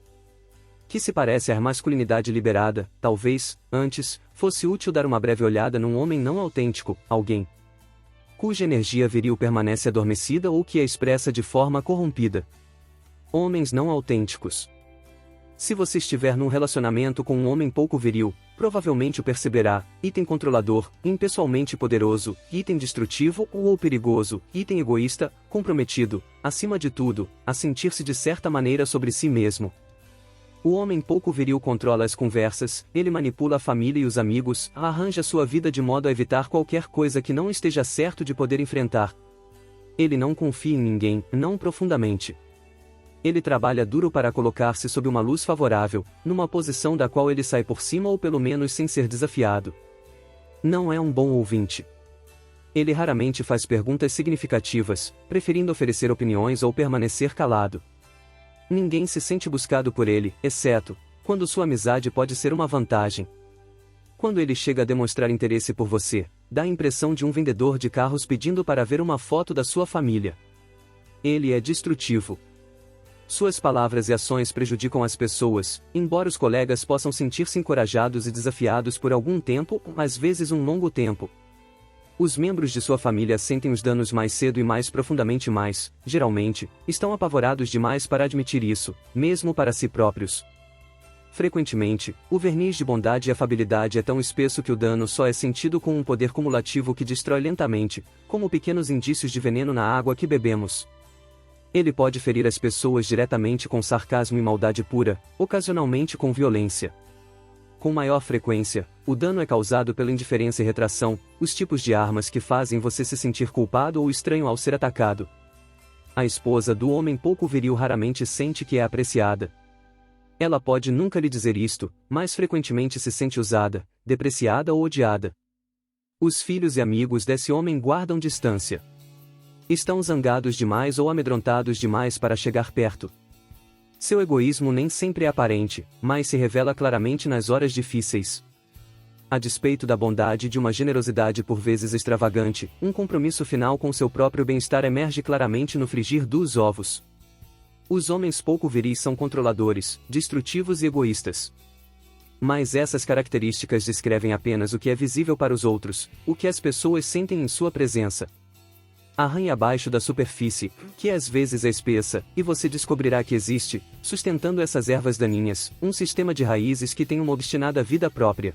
que se parece à masculinidade liberada, talvez, antes, fosse útil dar uma breve olhada num homem não autêntico, alguém cuja energia viril permanece adormecida ou que a expressa de forma corrompida. Homens não autênticos. Se você estiver num relacionamento com um homem pouco viril, provavelmente o perceberá, item controlador, impessoalmente poderoso, item destrutivo ou perigoso, item egoísta, comprometido, acima de tudo, a sentir-se de certa maneira sobre si mesmo. O homem pouco viril controla as conversas, ele manipula a família e os amigos, arranja sua vida de modo a evitar qualquer coisa que não esteja certo de poder enfrentar. Ele não confia em ninguém, não profundamente. Ele trabalha duro para colocar-se sob uma luz favorável, numa posição da qual ele sai por cima ou pelo menos sem ser desafiado. Não é um bom ouvinte. Ele raramente faz perguntas significativas, preferindo oferecer opiniões ou permanecer calado. Ninguém se sente buscado por ele, exceto quando sua amizade pode ser uma vantagem. Quando ele chega a demonstrar interesse por você, dá a impressão de um vendedor de carros pedindo para ver uma foto da sua família. Ele é destrutivo. Suas palavras e ações prejudicam as pessoas, embora os colegas possam sentir-se encorajados e desafiados por algum tempo, às vezes um longo tempo. Os membros de sua família sentem os danos mais cedo e mais profundamente mas, geralmente, estão apavorados demais para admitir isso, mesmo para si próprios. Frequentemente, o verniz de bondade e afabilidade é tão espesso que o dano só é sentido com um poder cumulativo que destrói lentamente, como pequenos indícios de veneno na água que bebemos. Ele pode ferir as pessoas diretamente com sarcasmo e maldade pura, ocasionalmente com violência. Com maior frequência, o dano é causado pela indiferença e retração, os tipos de armas que fazem você se sentir culpado ou estranho ao ser atacado. A esposa do homem pouco viril raramente sente que é apreciada. Ela pode nunca lhe dizer isto, mas frequentemente se sente usada, depreciada ou odiada. Os filhos e amigos desse homem guardam distância. Estão zangados demais ou amedrontados demais para chegar perto. Seu egoísmo nem sempre é aparente, mas se revela claramente nas horas difíceis. A despeito da bondade e de uma generosidade por vezes extravagante, um compromisso final com seu próprio bem-estar emerge claramente no frigir dos ovos. Os homens pouco viris são controladores, destrutivos e egoístas. Mas essas características descrevem apenas o que é visível para os outros, o que as pessoas sentem em sua presença. Arranhe abaixo da superfície, que às vezes é espessa, e você descobrirá que existe, sustentando essas ervas daninhas, um sistema de raízes que tem uma obstinada vida própria.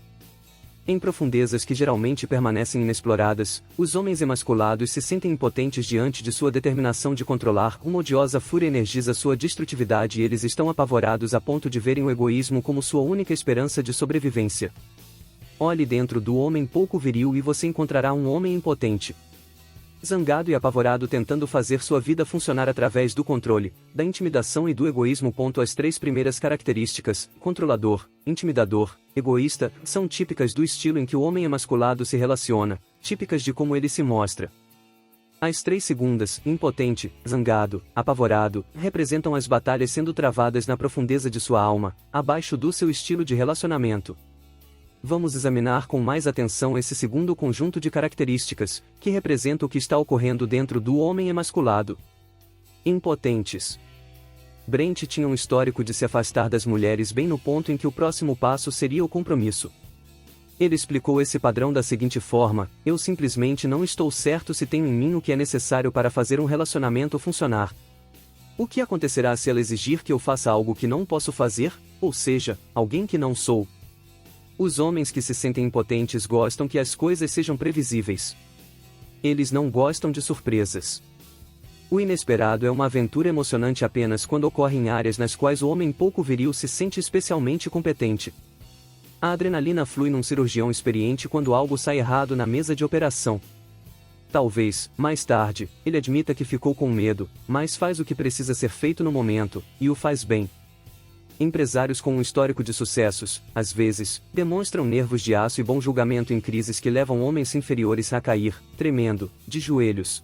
Em profundezas que geralmente permanecem inexploradas, os homens emasculados se sentem impotentes diante de sua determinação de controlar. Uma odiosa fúria energiza sua destrutividade e eles estão apavorados a ponto de verem o egoísmo como sua única esperança de sobrevivência. Olhe dentro do homem pouco viril e você encontrará um homem impotente. Zangado e apavorado tentando fazer sua vida funcionar através do controle, da intimidação e do egoísmo. As 3 primeiras características, controlador, intimidador, egoísta, são típicas do estilo em que o homem emasculado se relaciona, típicas de como ele se mostra. As 3 segundas, impotente, zangado, apavorado, representam as batalhas sendo travadas na profundeza de sua alma, abaixo do seu estilo de relacionamento. Vamos examinar com mais atenção esse segundo conjunto de características, que representa o que está ocorrendo dentro do homem emasculado. Impotentes. Brent tinha um histórico de se afastar das mulheres bem no ponto em que o próximo passo seria o compromisso. Ele explicou esse padrão da seguinte forma: eu simplesmente não estou certo se tenho em mim o que é necessário para fazer um relacionamento funcionar. O que acontecerá se ela exigir que eu faça algo que não posso fazer, ou seja, alguém que não sou? Os homens que se sentem impotentes gostam que as coisas sejam previsíveis. Eles não gostam de surpresas. O inesperado é uma aventura emocionante apenas quando ocorre em áreas nas quais o homem pouco viril se sente especialmente competente. A adrenalina flui num cirurgião experiente quando algo sai errado na mesa de operação. Talvez, mais tarde, ele admita que ficou com medo, mas faz o que precisa ser feito no momento, e o faz bem. Empresários com um histórico de sucessos, às vezes, demonstram nervos de aço e bom julgamento em crises que levam homens inferiores a cair, tremendo, de joelhos.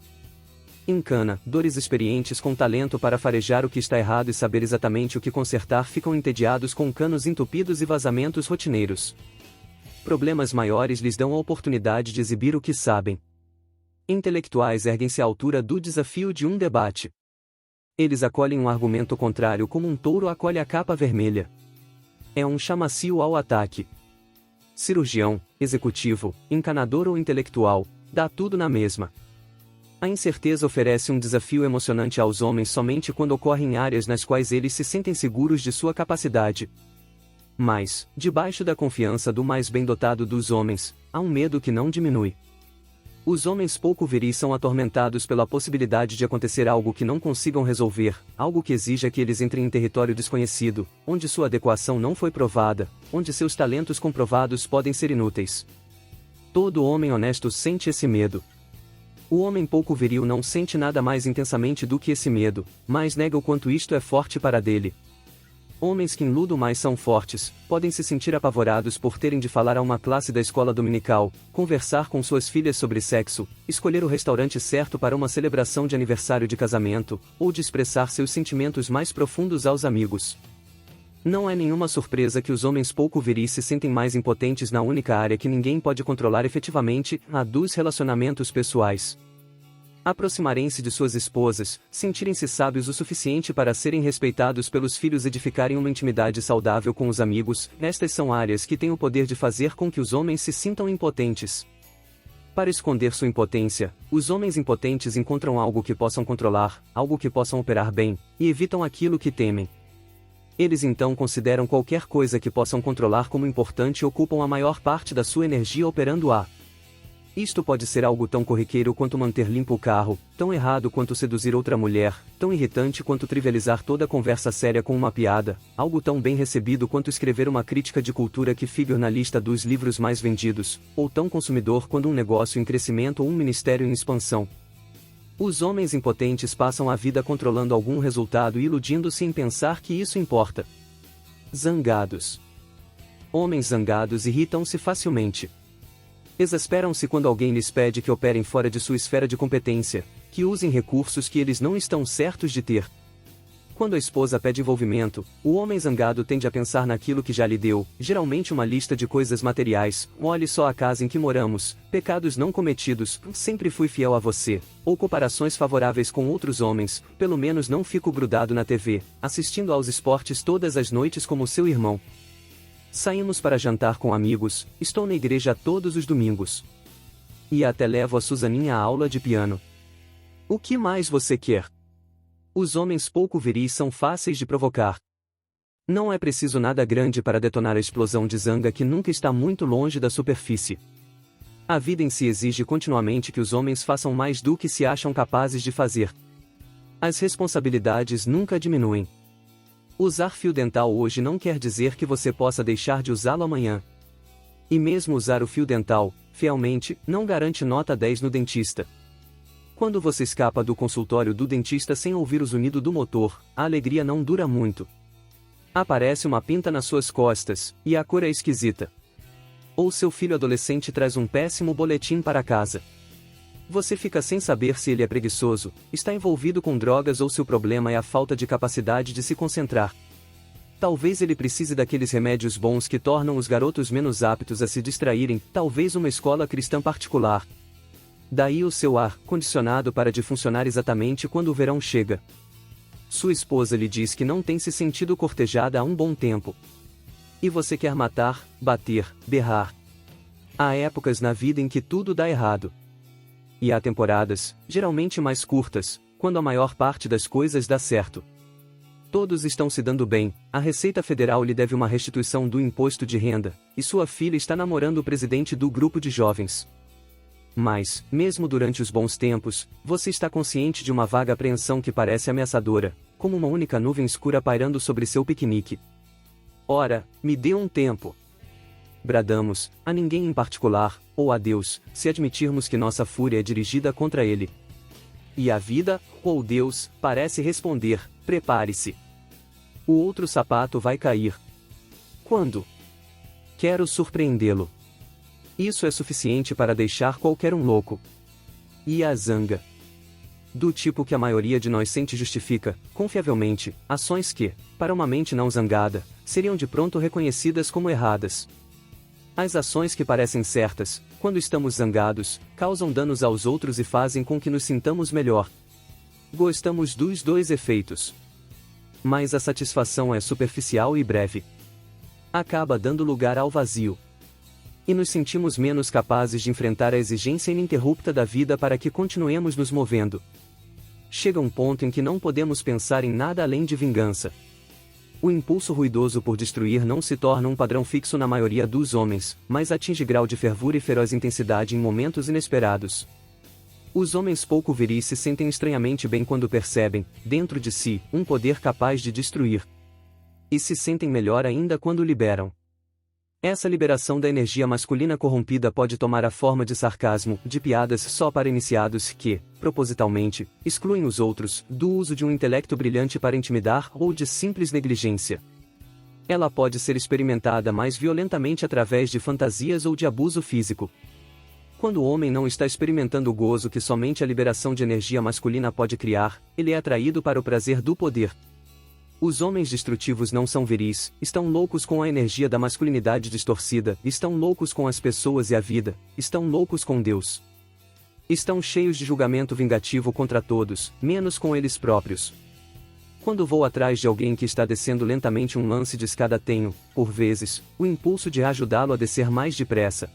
Em cana, dores experientes com talento para farejar o que está errado e saber exatamente o que consertar ficam entediados com canos entupidos e vazamentos rotineiros. Problemas maiores lhes dão a oportunidade de exibir o que sabem. Intelectuais erguem-se à altura do desafio de um debate. Eles acolhem um argumento contrário como um touro acolhe a capa vermelha. É um chamacio ao ataque. Cirurgião, executivo, encanador ou intelectual, dá tudo na mesma. A incerteza oferece um desafio emocionante aos homens somente quando ocorre em áreas nas quais eles se sentem seguros de sua capacidade. Mas, debaixo da confiança do mais bem dotado dos homens, há um medo que não diminui. Os homens pouco viris são atormentados pela possibilidade de acontecer algo que não consigam resolver, algo que exija que eles entrem em território desconhecido, onde sua adequação não foi provada, onde seus talentos comprovados podem ser inúteis. Todo homem honesto sente esse medo. O homem pouco viril não sente nada mais intensamente do que esse medo, mas nega o quanto isto é forte para dele. Homens que enludo mais são fortes, podem se sentir apavorados por terem de falar a uma classe da escola dominical, conversar com suas filhas sobre sexo, escolher o restaurante certo para uma celebração de aniversário de casamento, ou de expressar seus sentimentos mais profundos aos amigos. Não é nenhuma surpresa que os homens pouco viris se sentem mais impotentes na única área que ninguém pode controlar efetivamente, a dos relacionamentos pessoais. Aproximarem-se de suas esposas, sentirem-se sábios o suficiente para serem respeitados pelos filhos, edificarem uma intimidade saudável com os amigos, estas são áreas que têm o poder de fazer com que os homens se sintam impotentes. Para esconder sua impotência, os homens impotentes encontram algo que possam controlar, algo que possam operar bem, e evitam aquilo que temem. Eles então consideram qualquer coisa que possam controlar como importante e ocupam a maior parte da sua energia operando-a. Isto pode ser algo tão corriqueiro quanto manter limpo o carro, tão errado quanto seduzir outra mulher, tão irritante quanto trivializar toda conversa séria com uma piada, algo tão bem recebido quanto escrever uma crítica de cultura que figure na lista dos livros mais vendidos, ou tão consumidor quanto um negócio em crescimento ou um ministério em expansão. Os homens impotentes passam a vida controlando algum resultado e iludindo-se em pensar que isso importa. Zangados. Homens zangados irritam-se facilmente. Exasperam-se quando alguém lhes pede que operem fora de sua esfera de competência, que usem recursos que eles não estão certos de ter. Quando a esposa pede envolvimento, o homem zangado tende a pensar naquilo que já lhe deu, geralmente uma lista de coisas materiais: olhe só a casa em que moramos, pecados não cometidos, sempre fui fiel a você, ou comparações favoráveis com outros homens, pelo menos não fico grudado na TV, assistindo aos esportes todas as noites como seu irmão. Saímos para jantar com amigos, estou na igreja todos os domingos. E até levo a Suzaninha à aula de piano. O que mais você quer? Os homens pouco viris são fáceis de provocar. Não é preciso nada grande para detonar a explosão de zanga que nunca está muito longe da superfície. A vida em si exige continuamente que os homens façam mais do que se acham capazes de fazer. As responsabilidades nunca diminuem. Usar fio dental hoje não quer dizer que você possa deixar de usá-lo amanhã. E mesmo usar o fio dental, fielmente, não garante nota 10 no dentista. Quando você escapa do consultório do dentista sem ouvir o zunido do motor, a alegria não dura muito. Aparece uma pinta nas suas costas, e a cor é esquisita. Ou seu filho adolescente traz um péssimo boletim para casa. Você fica sem saber se ele é preguiçoso, está envolvido com drogas ou se o problema é a falta de capacidade de se concentrar. Talvez ele precise daqueles remédios bons que tornam os garotos menos aptos a se distraírem, talvez uma escola cristã particular. Daí o seu ar-condicionado para de funcionar exatamente quando o verão chega. Sua esposa lhe diz que não tem se sentido cortejada há um bom tempo. E você quer matar, bater, berrar. Há épocas na vida em que tudo dá errado. E há temporadas, geralmente mais curtas, quando a maior parte das coisas dá certo. Todos estão se dando bem, a Receita Federal lhe deve uma restituição do imposto de renda, e sua filha está namorando o presidente do grupo de jovens. Mas, mesmo durante os bons tempos, você está consciente de uma vaga apreensão que parece ameaçadora, como uma única nuvem escura pairando sobre seu piquenique. Ora, me dê um tempo! Bradamos, a ninguém em particular, ou a Deus, se admitirmos que nossa fúria é dirigida contra ele. E a vida, ou Deus, parece responder: prepare-se. O outro sapato vai cair. Quando? Quero surpreendê-lo. Isso é suficiente para deixar qualquer um louco. E a zanga? Do tipo que a maioria de nós sente justifica, confiavelmente, ações que, para uma mente não zangada, seriam de pronto reconhecidas como erradas. As ações que parecem certas, quando estamos zangados, causam danos aos outros e fazem com que nos sintamos melhor. Gostamos dos dois efeitos. Mas a satisfação é superficial e breve. Acaba dando lugar ao vazio. E nos sentimos menos capazes de enfrentar a exigência ininterrupta da vida para que continuemos nos movendo. Chega um ponto em que não podemos pensar em nada além de vingança. O impulso ruidoso por destruir não se torna um padrão fixo na maioria dos homens, mas atinge grau de fervura e feroz intensidade em momentos inesperados. Os homens pouco viris se sentem estranhamente bem quando percebem, dentro de si, um poder capaz de destruir. E se sentem melhor ainda quando liberam. Essa liberação da energia masculina corrompida pode tomar a forma de sarcasmo, de piadas só para iniciados que, propositalmente, excluem os outros, do uso de um intelecto brilhante para intimidar ou de simples negligência. Ela pode ser experimentada mais violentamente através de fantasias ou de abuso físico. Quando o homem não está experimentando o gozo que somente a liberação de energia masculina pode criar, ele é atraído para o prazer do poder. Os homens destrutivos não são viris, estão loucos com a energia da masculinidade distorcida, estão loucos com as pessoas e a vida, estão loucos com Deus. Estão cheios de julgamento vingativo contra todos, menos com eles próprios. Quando vou atrás de alguém que está descendo lentamente um lance de escada tenho, por vezes, o impulso de ajudá-lo a descer mais depressa.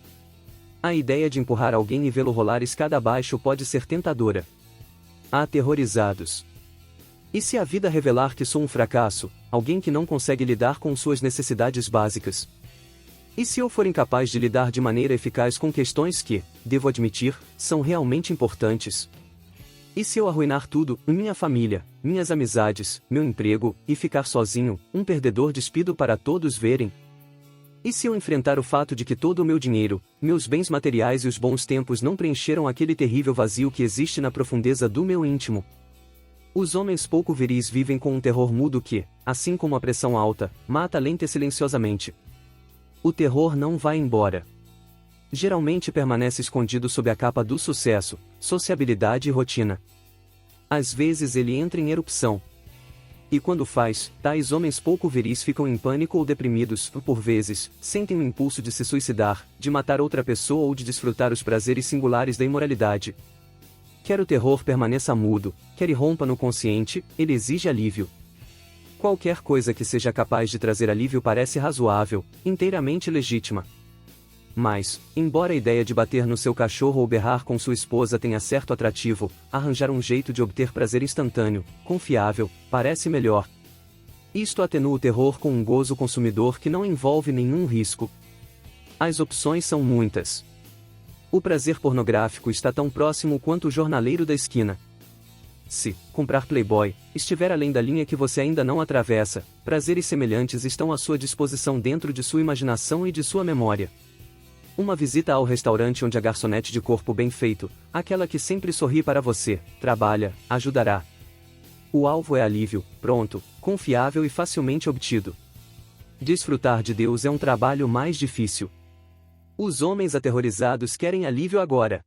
A ideia de empurrar alguém e vê-lo rolar escada abaixo pode ser tentadora. Aterrorizados. E se a vida revelar que sou um fracasso, alguém que não consegue lidar com suas necessidades básicas? E se eu for incapaz de lidar de maneira eficaz com questões que, devo admitir, são realmente importantes? E se eu arruinar tudo, minha família, minhas amizades, meu emprego, e ficar sozinho, um perdedor despido para todos verem? E se eu enfrentar o fato de que todo o meu dinheiro, meus bens materiais e os bons tempos não preencheram aquele terrível vazio que existe na profundeza do meu íntimo? Os homens pouco viris vivem com um terror mudo que, assim como a pressão alta, mata lenta e silenciosamente. O terror não vai embora. Geralmente permanece escondido sob a capa do sucesso, sociabilidade e rotina. Às vezes ele entra em erupção. E quando faz, tais homens pouco viris ficam em pânico ou deprimidos, por vezes, sentem o impulso de se suicidar, de matar outra pessoa ou de desfrutar os prazeres singulares da imoralidade. Quer o terror permaneça mudo, quer irrompa no consciente, ele exige alívio. Qualquer coisa que seja capaz de trazer alívio parece razoável, inteiramente legítima. Mas, embora a ideia de bater no seu cachorro ou berrar com sua esposa tenha certo atrativo, arranjar um jeito de obter prazer instantâneo, confiável, parece melhor. Isto atenua o terror com um gozo consumidor que não envolve nenhum risco. As opções são muitas. O prazer pornográfico está tão próximo quanto o jornaleiro da esquina. Se comprar Playboy estiver além da linha que você ainda não atravessa, prazeres semelhantes estão à sua disposição dentro de sua imaginação e de sua memória. Uma visita ao restaurante onde a garçonete de corpo bem feito, aquela que sempre sorri para você, trabalha, ajudará. O alvo é alívio, pronto, confiável e facilmente obtido. Desfrutar de Deus é um trabalho mais difícil. Os homens aterrorizados querem alívio agora.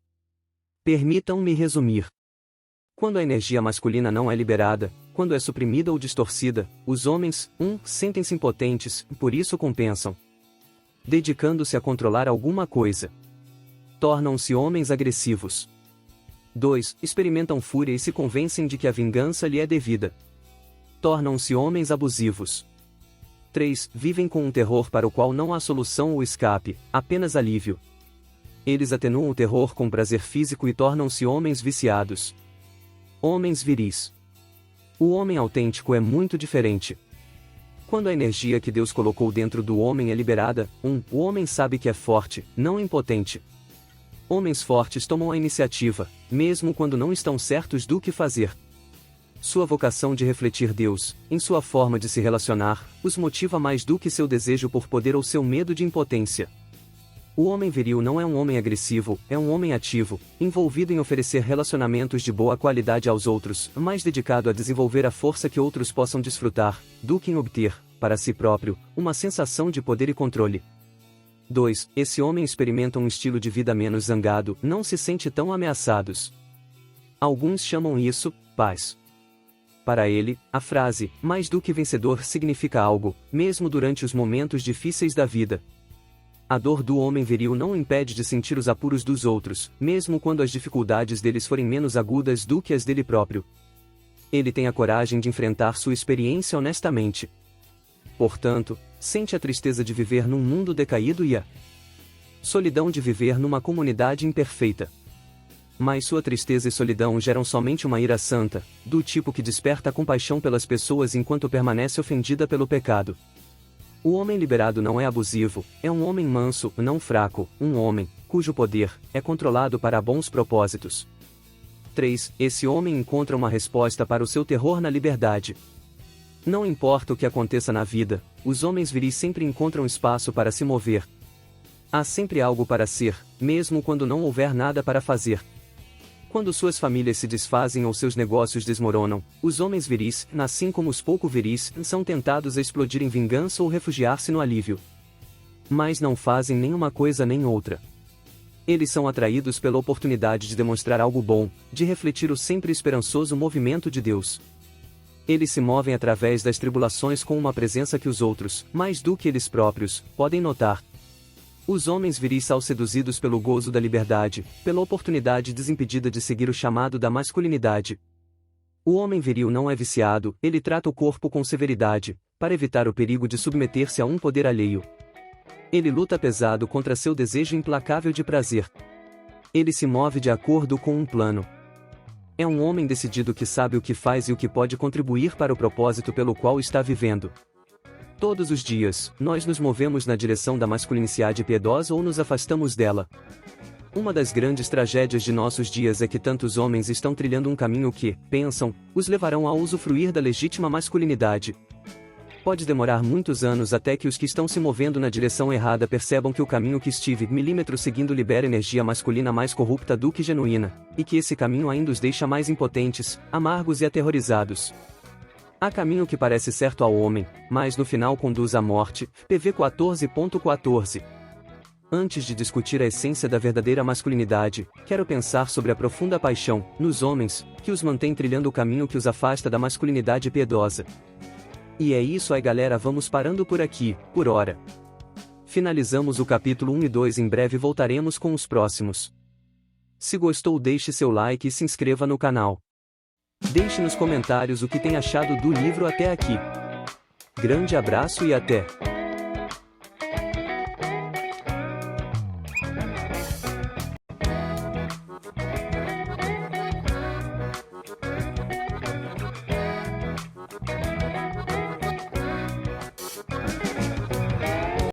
Permitam-me resumir. Quando a energia masculina não é liberada, quando é suprimida ou distorcida, os homens, sentem-se impotentes, por isso compensam. Dedicando-se a controlar alguma coisa. Tornam-se homens agressivos. 2. Experimentam fúria e se convencem de que a vingança lhe é devida. Tornam-se homens abusivos. 3. Vivem com um terror para o qual não há solução ou escape, apenas alívio. Eles atenuam o terror com prazer físico e tornam-se homens viciados. Homens viris. O homem autêntico é muito diferente. Quando a energia que Deus colocou dentro do homem é liberada, o homem sabe que é forte, não impotente. Homens fortes tomam a iniciativa, mesmo quando não estão certos do que fazer. Sua vocação de refletir Deus, em sua forma de se relacionar, os motiva mais do que seu desejo por poder ou seu medo de impotência. O homem viril não é um homem agressivo, é um homem ativo, envolvido em oferecer relacionamentos de boa qualidade aos outros, mais dedicado a desenvolver a força que outros possam desfrutar, do que em obter, para si próprio, uma sensação de poder e controle. 2. Esse homem experimenta um estilo de vida menos zangado, não se sente tão ameaçados. Alguns chamam isso, paz. Para ele, a frase, mais do que vencedor significa algo, mesmo durante os momentos difíceis da vida. A dor do homem viril não o impede de sentir os apuros dos outros, mesmo quando as dificuldades deles forem menos agudas do que as dele próprio. Ele tem a coragem de enfrentar sua experiência honestamente. Portanto, sente a tristeza de viver num mundo decaído e a solidão de viver numa comunidade imperfeita. Mas sua tristeza e solidão geram somente uma ira santa, do tipo que desperta compaixão pelas pessoas enquanto permanece ofendida pelo pecado. O homem liberado não é abusivo, é um homem manso, não fraco, um homem, cujo poder é controlado para bons propósitos. 3. Esse homem encontra uma resposta para o seu terror na liberdade. Não importa o que aconteça na vida, os homens viris sempre encontram espaço para se mover. Há sempre algo para ser, mesmo quando não houver nada para fazer. Quando suas famílias se desfazem ou seus negócios desmoronam, os homens viris, assim como os pouco viris, são tentados a explodir em vingança ou refugiar-se no alívio. Mas não fazem nenhuma coisa nem outra. Eles são atraídos pela oportunidade de demonstrar algo bom, de refletir o sempre esperançoso movimento de Deus. Eles se movem através das tribulações com uma presença que os outros, mais do que eles próprios, podem notar. Os homens viris são seduzidos pelo gozo da liberdade, pela oportunidade desimpedida de seguir o chamado da masculinidade. O homem viril não é viciado, ele trata o corpo com severidade, para evitar o perigo de submeter-se a um poder alheio. Ele luta pesado contra seu desejo implacável de prazer. Ele se move de acordo com um plano. É um homem decidido que sabe o que faz e o que pode contribuir para o propósito pelo qual está vivendo. Todos os dias, nós nos movemos na direção da masculinidade piedosa ou nos afastamos dela. Uma das grandes tragédias de nossos dias é que tantos homens estão trilhando um caminho que, pensam, os levarão a usufruir da legítima masculinidade. Pode demorar muitos anos até que os que estão se movendo na direção errada percebam que o caminho que Steve seguindo libera energia masculina mais corrupta do que genuína, e que esse caminho ainda os deixa mais impotentes, amargos e aterrorizados. Há caminho que parece certo ao homem, mas no final conduz à morte. PV 14.14. Antes de discutir a essência da verdadeira masculinidade, quero pensar sobre a profunda paixão, nos homens, que os mantém trilhando o caminho que os afasta da masculinidade piedosa. E é isso aí, galera, vamos parando por aqui, por hora. Finalizamos o capítulo 1 e 2, em breve voltaremos com os próximos. Se gostou, deixe seu like e se inscreva no canal. Deixe nos comentários o que tem achado do livro até aqui. Grande abraço e até!